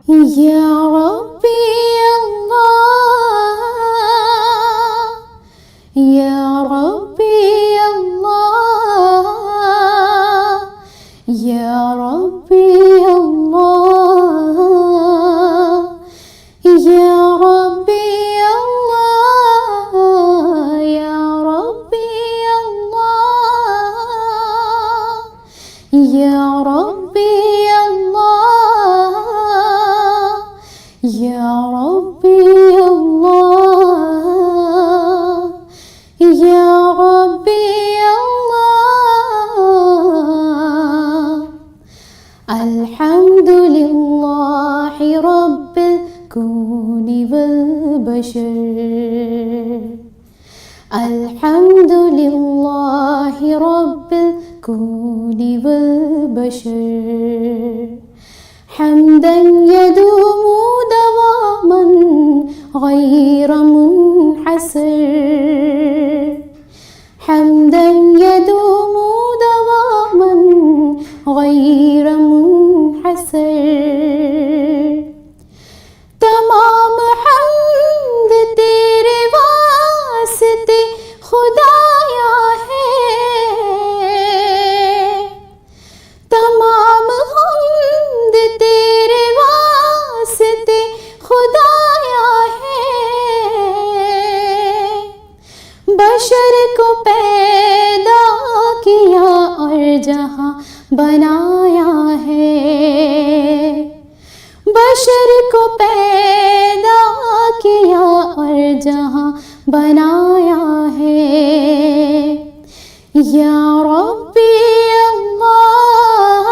या रब्बी अल्लाह, या रब्बी अल्लाह, या रब्बी अल्लाह, या रब्बी अल्लाह, या रब्बी अल्लाह, या रब्बी या रब्बी अल्लाह, या रब्बी अल्लाह। अल्हम्दुलिल्लाहि रब्बिल कौनि वल बशर, अल्हम्दुलिल्लाहि रब्बिल कौनि वल बशर। हम्दन यदूमु दवामन गैर मुनहसर, हम्दन यदूमु दवामन गैर मुनहसर। तमाम हम्द तेरे वास्ते खुदाया है, तमाम हम्द तेरे वास्ते खुदाया है। बशर को पैदा किया और जहां बनाया है, बशर को पैदा किया और जहां बनाया है। या रब्बी अल्लाह,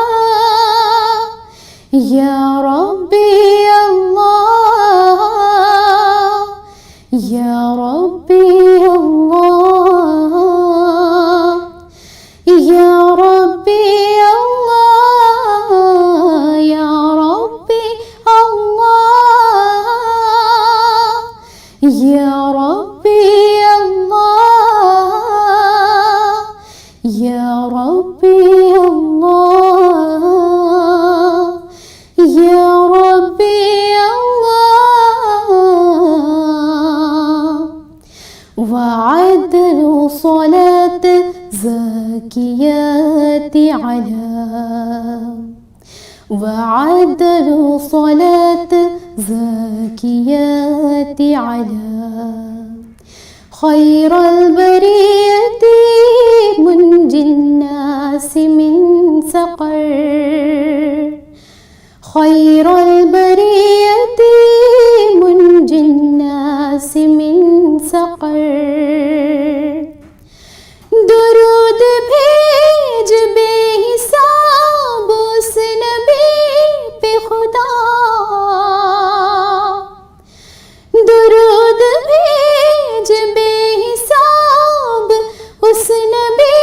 या रब्बी अल्लाह, या रब्बी अल्लाह, या रब्बी अल्लाह, या रब्बी अल्लाह, या रब्बी अल्लाह, या रब्बी अल्लाह, या रब्बी अल्लाह। वअदलु सलात ज़ाकियाति अला, वअदलु सलात ज़ाकियाति अला खैरल बरियति मुंजिन्नासि मिन सक़र, खैरल बरियति मुंजिन्नासि मिन सक़र। दुरूद भेज बेहिसाब उस नबी पे खुदा, दुरूद भेज बेहिसाब उस नबी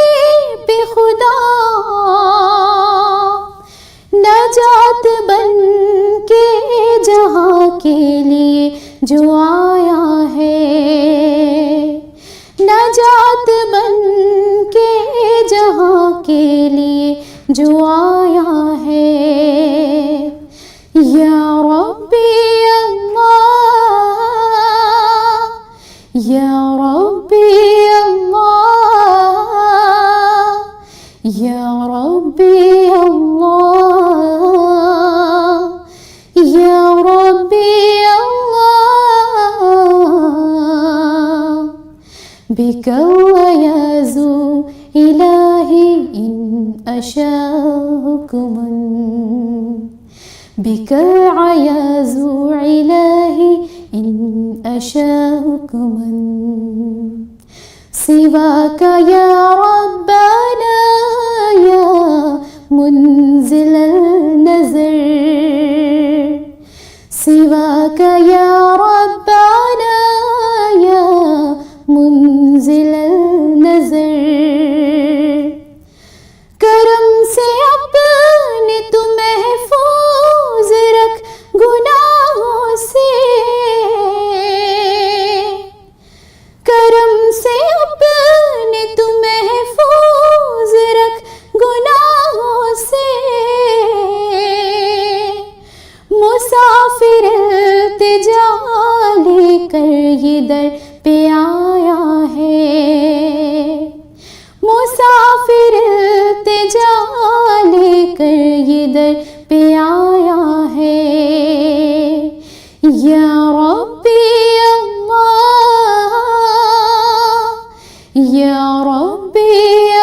पे खुदा। नजात बन के जहां के लिए जो आया है, नजात बन के जहां के लिए जो आया है। या रब्बी अल्लाह, या रब्बी अल्लाह, या रब्बी अल्लाह, या रब्बी अल्लाह। बिका वयज़ू इलाही इन अशाकुमन, बिका वयज़ू इलाही इन अशाकुमन। सिवाका या रब्बना या मुंज़िलल नज़र, सिवाका या रब्बना या मुंज़िलल नज़र। करम से अपने तू महफूज रख गुनाहों से, करम से अपने तू महफूज रख गुनाहों से। मुसाफिर इल्तिजा लेकर ये दर पे आया है, मुसाफिर इल्तिजा लेकर ये दर पे आया है। या रब्बी अल्लाह, या रब्बी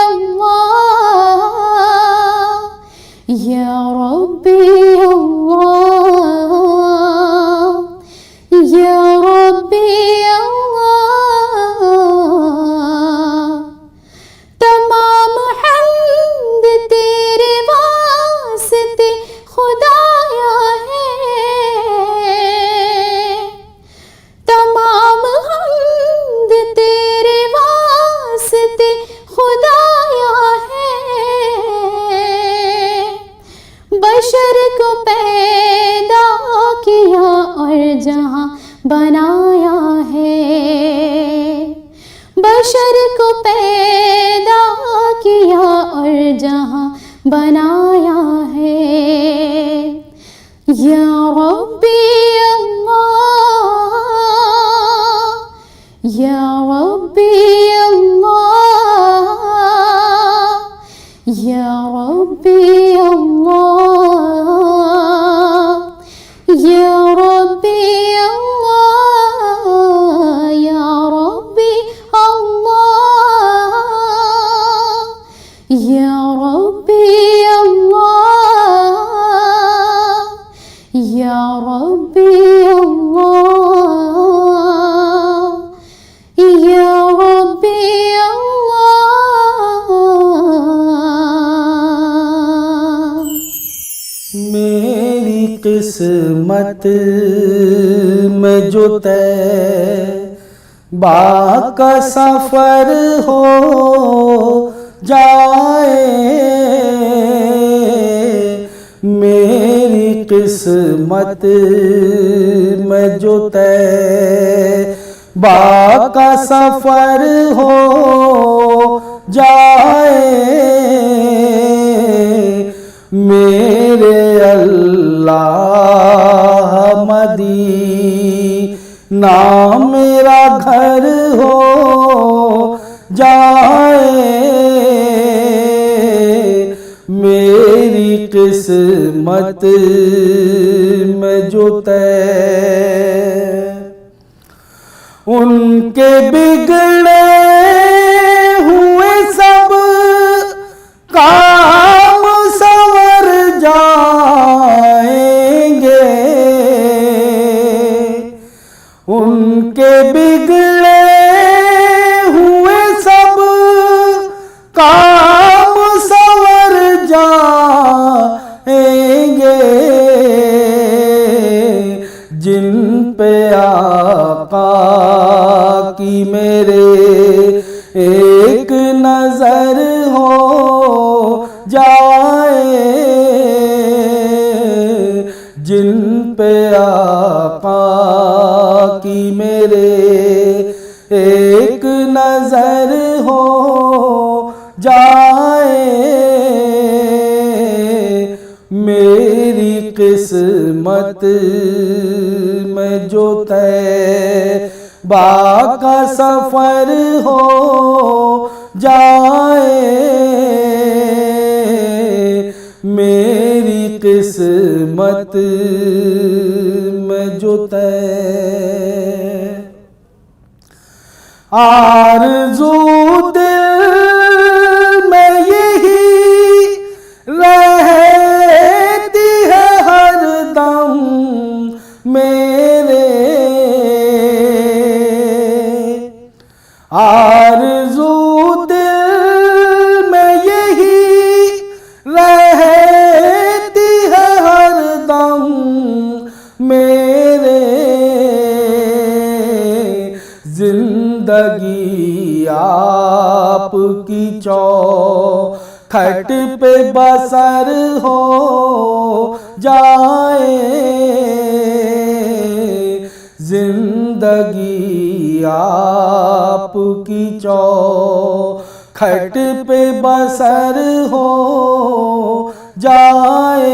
अल्लाह, या रब्बी अल्लाह, या रब्बी अल्लाह। तमाम हम्द तेरे वास्ते खुदाया है, तमाम हम्द तेरे वास्ते खुदाया है। बशर को पैदा किया और जहां बनाया है, बशर को पैदा किया और जहां बनाया है। या रब्बी अल्लाह, या रब्बी अल्लाह, या रब्बी अल्लाह, या रब्बी अल्लाह, या रब्बी अल्लाह, या रब्बी अल्लाह, या रब्बी अल्लाह, या रब्बी अल्लाह। मेरी किस्मत में जो तैबा का सफर हो जाए, मेरी किस्मत में जो तैबा का सफर हो जाए, मेरे अल्लाह मदीना मेरा घर हो जाए, मेरी किस्मत में जो तय उनके बिगड़े हुए सब काम संवर जाएंगे, उनके बिगड़े हुए सब काम संवर जाएंगे, जिन पे आका की मेरे एक नजर हो जाए, जिन पे आका की मेरे एक नजर हो जाए, मेरी किस्मत में जो तैबा का सफर हो जाए, मेरी किस्मत में जो आरज़ू दिल में यही रहती है हरदम मेरे, आरज़ू दिल में यही रहती है हरदम मेरे, जिंदगी आपकी चौखट पे बसर हो जाए, जिंदगी आपकी चौखट पे बसर हो जाए,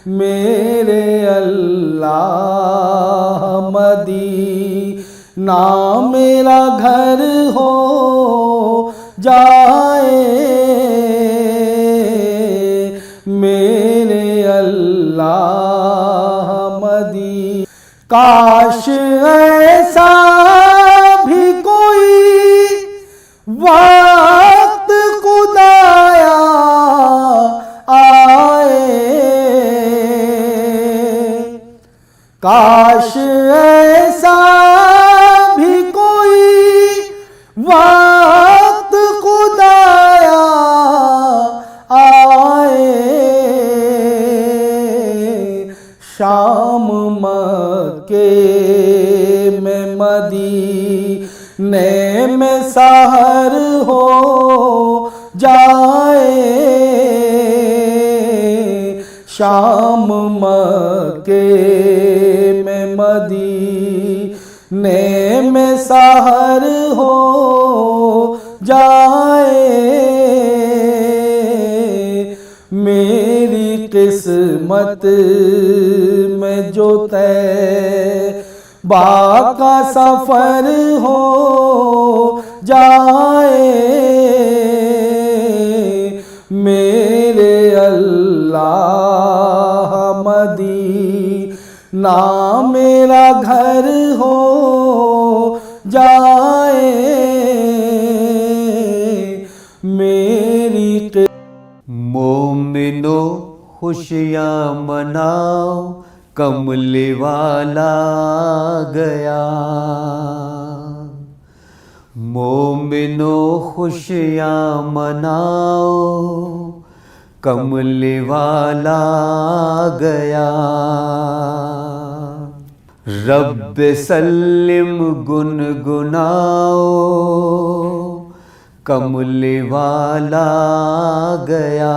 मेरे अल्लाह मदीना मेरा घर हो जाए, मेरे अल्लाह मदीना। काश ऐसा भी कोई वक्त खुदाया आए, काश ऐसा भी कोई वक्त खुदाया आए, शाम मक्के में मदीने में सहर हो जाए, शाम मक्के में मदीने में सहर हो जाए, मेरी किस्मत में जो तैबा का सफर हो जाए, मेरे अल्लाह मदीना मेरा घर हो जाए, मेरी मोमिनो खुशियाँ मनाओ कमले वाला गया, मोमिनो खुशियाँ मनाओ कमले वाला गया, रब सल्लिम गुनगुनाओ कमले वाला गया,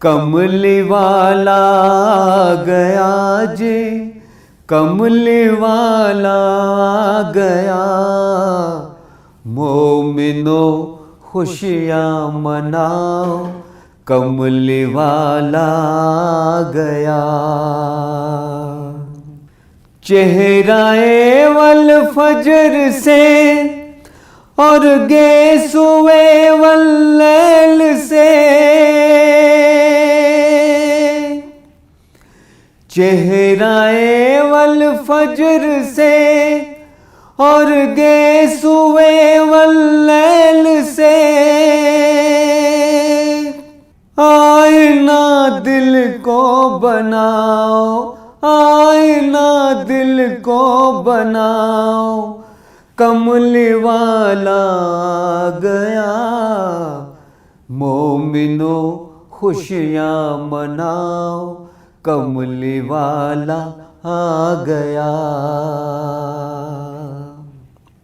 कमले वाला गया जी, कमले वाला गया, मोमिनो खुशियाँ मनाओ कमले वाला गया, चेहराए वल फजर से और गेसुए वल्लैल से, चेहराए वल फजर से और गेसुए वल्लैल से, आईना दिल को बनाओ, आईना दिल को बनाओ कमले वाला गया, मोमिनो खुशियाँ मनाओ कमले वाला आ गया,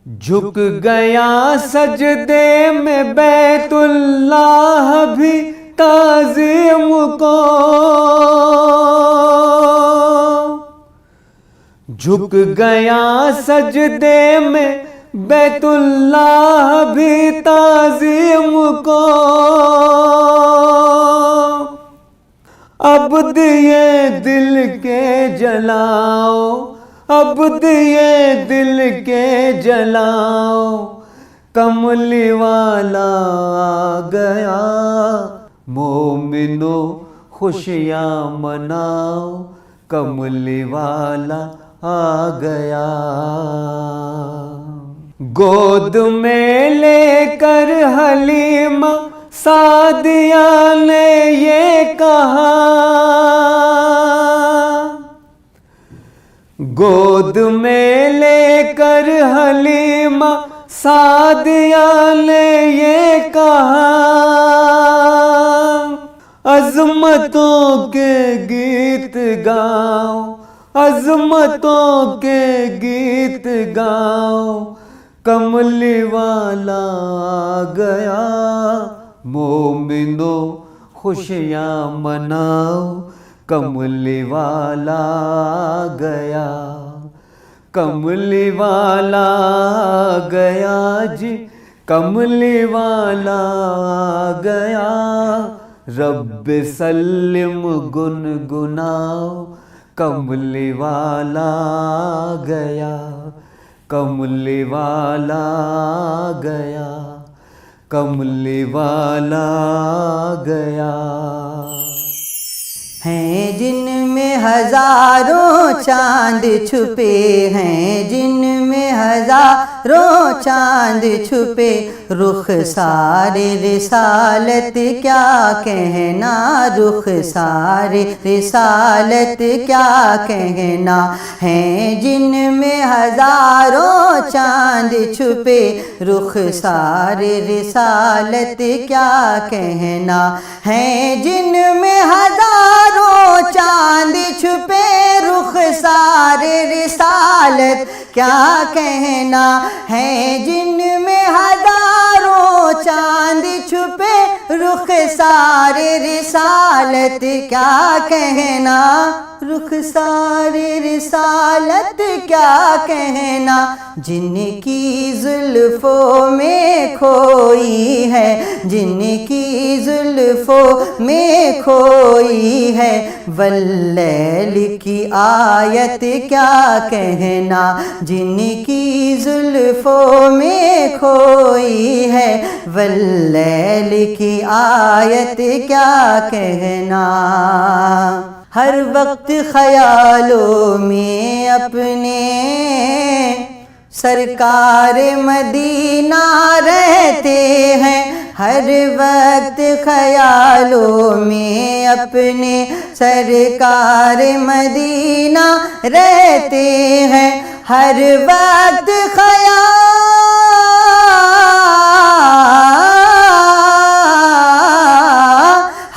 झुक गया सजदे में बैतुल्लाह भी ताज़ीम को, झुक गया सजदे में बैतुल्लाह भी ताज़ीम को, अब दिए दिल के जलाओ, अब दिए दिल के जलाओ कमले वाला आ गया, मोमिनो खुशियाँ मनाओ कमले वाला आ गया, गोद में लेकर हलीमा सादिया ने ये कहा, गोद में लेकर हलीमा सादिया ने ये कहा, अज़मतों के गीत गाओ, अज़मतों के गीत गाओ कमले वाला आ गया, मोमिनो खुशियाँ मनाओ कमले वाला आ गया, कमले वाला आ गया जी, कमले वाला आ गया, रब सल्लिम गुनगुनाओ कमली वाला गया, कमली वाला गया, कमली वाला गया। हैं जिनमें हजारों चांद छुपे हैं, जिनमें हजारों चांद छुपे, रुख सारे रिसालत क्या कहना, रुख सारे रिसालत क्या कहना। हैं जिनमें हजारों चांद छुपे, रुख सारे रिसालत क्या कहना। हैं जिनमें हजारों चांद छुपे, रुख सारे रिसालत क्या कहना। है जिनमें हजारों चांद छुपे, रुख सारे रिसालत क्या कहना, रुख सारे रिसालत क्या कहना। जिनकी जुल्फों में खोई है, जिनकी जुल्फों में खोई है, वल्लैल की आयत क्या कहना। जिनकी जुल्फों में खोई है, वल्लैल की आयत क्या कहना। हर वक्त ख्यालों में अपने सरकार मदीना रहते हैं, हर वक्त ख्यालों में अपने सरकार मदीना रहते हैं, हर वक्त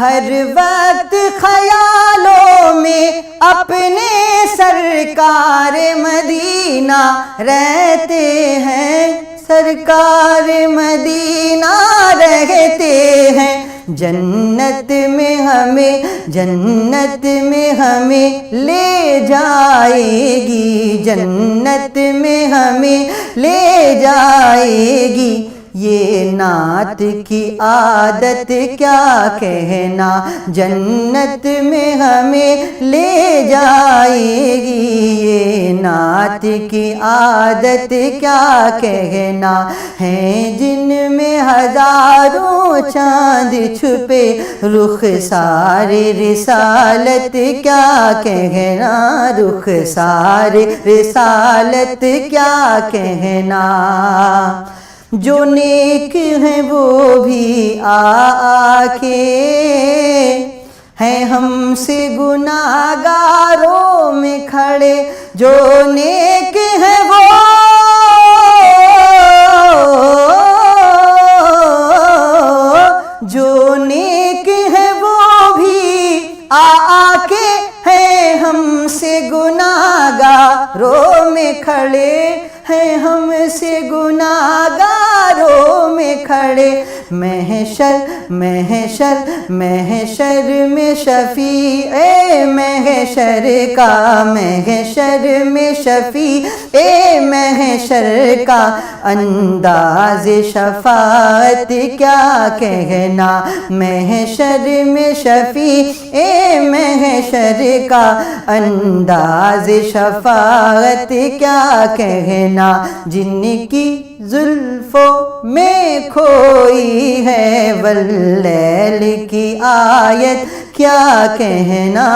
हर वक्त ख्यालों में अपने सरकार मदीना रहते हैं, सरकार मदीना रहते हैं। जन्नत में हमें, जन्नत में हमें ले जाएगी, जन्नत में हमें ले जाएगी। ये नात की आदत क्या कहना, जन्नत में हमें ले जाएगी। ये नात की आदत क्या कहना। हैं जिनमें हजारों चांद छुपे, रुख सारे रिसालत क्या कहना, रुख सारे रिसालत क्या कहना। जो नेक हैं वो भी आके हैं हमसे गुनाहगारों में खड़े, जो नेक हैं वो जो नेक हैं वो भी आके हैं हमसे गुनाहगारों में खड़े, हैं हमसे गुनाहगारों में खड़े। महशर महशर महशर में शफी ए महशर का, महशर में शफी ए महशर का, अंदाज शफाअत क्या कहना। महशर में शफी ए महशर का, अंदाज शफाअत क्या कहना। जिनकी जुल्फों में खोई है, वल्लैल की आयत क्या कहना,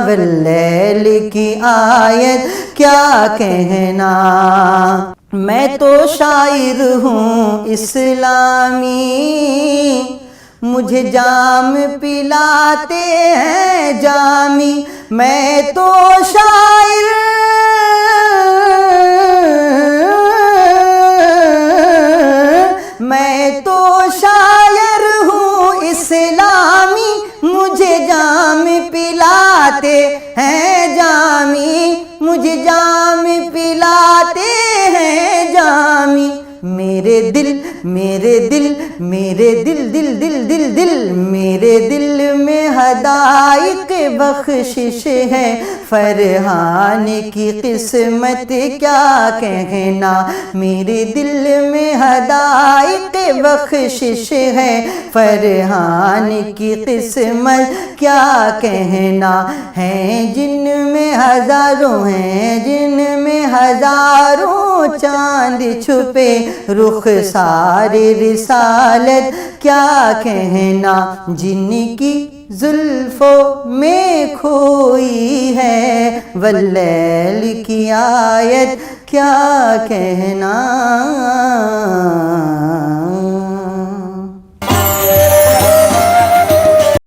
वल्लैल की आयत क्या कहना। मैं तो शायर हूँ इस्लामी, मुझे जाम पिलाते हैं जामी। मैं तो शायर मैं तो शायर हूँ इस्लामी, मुझे जाम पिलाते हैं जामी, मुझे जाम पिलाते हैं जामी। मेरे दिल मेरे दिल मेरे दिल दिल दिल दिल दिल मेरे दिल में हदाइक बख्शिश है। फरहान की किस्मत क्या कहना, मेरे दिल में हदाइक बख्शिश है। फरहान की किस्मत क्या कहना, हैं जिनमें हजारों हैं जिनमें हजारों चांद छुपे, रुख सारे रिसालत क्या कहना, जिनकी जुल्फों में खोई है वल्लैल की आयत क्या कहना।